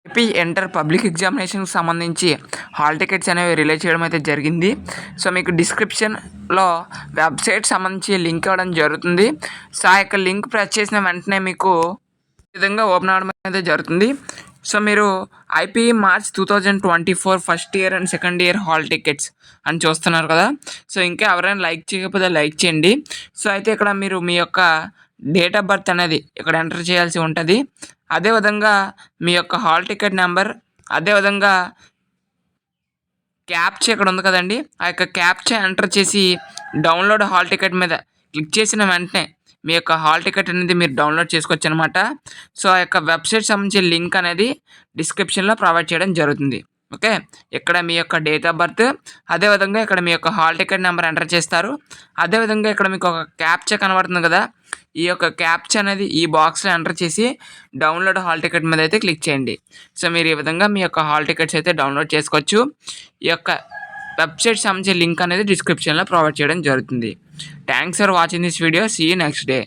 AP inter public ఎగ్జామినేషన్కి సంబంధించి hall tickets అనేవి release చేయడం అయితే జరిగింది. సో మీకు డిస్క్రిప్షన్లో వెబ్సైట్ సంబంధించి లింక్ ఇవ్వడం జరుగుతుంది. సో ఆ యొక్క లింక్ ప్రెస్ చేసిన వెంటనే మీకు ఈ విధంగా ఓపెన్ అవ్వడం అయితే జరుగుతుంది. సో మీరు IP March 2024 first year and second year hall tickets అని చూస్తున్నారు కదా. సో ఇంకా ఎవరైనా లైక్ చేయకపోతే లైక్ చేయండి. సో అయితే ఇక్కడ మీరు మీ యొక్క డేట్ ఆఫ్ బర్త్ అనేది ఇక్కడ ఎంటర్ చేయాల్సి ఉంటుంది. అదేవిధంగా మీ యొక్క హాల్ టికెట్ నెంబర్, అదేవిధంగా క్యాప్చా ఇక్కడ ఉంది కదండి, ఆ యొక్క క్యాప్చా ఎంటర్ చేసి డౌన్లోడ్ హాల్ టికెట్ మీద క్లిక్ చేసిన వెంటనే మీ యొక్క హాల్ టికెట్ అనేది మీరు డౌన్లోడ్ చేసుకోవచ్చు అనమాట. సో ఆ యొక్క వెబ్సైట్ సంబంధించిన లింక్ అనేది డిస్క్రిప్షన్లో ప్రొవైడ్ చేయడం జరుగుతుంది. ఓకే, ఇక్కడ మీ యొక్క డేట్ ఆఫ్ బర్త్, అదేవిధంగా ఇక్కడ మీ యొక్క హాల్ టికెట్ నెంబర్ ఎంటర్ చేస్తారు. అదేవిధంగా ఇక్కడ మీకు ఒక క్యాప్చా కనబడుతుంది కదా, ఈ యొక్క క్యాప్చా అనేది ఈ బాక్స్లో ఎంటర్ చేసి డౌన్లోడ్ హాల్ టికెట్ మీద అయితే క్లిక్ చేయండి. సో మీరు ఈ విధంగా మీ యొక్క హాల్ టికెట్స్ అయితే డౌన్లోడ్ చేసుకోవచ్చు. ఈ యొక్క వెబ్సైట్ సంబంధించిన లింక్ అనేది డిస్క్రిప్షన్లో ప్రొవైడ్ చేయడం జరుగుతుంది. Thanks for watching this video. See you next day.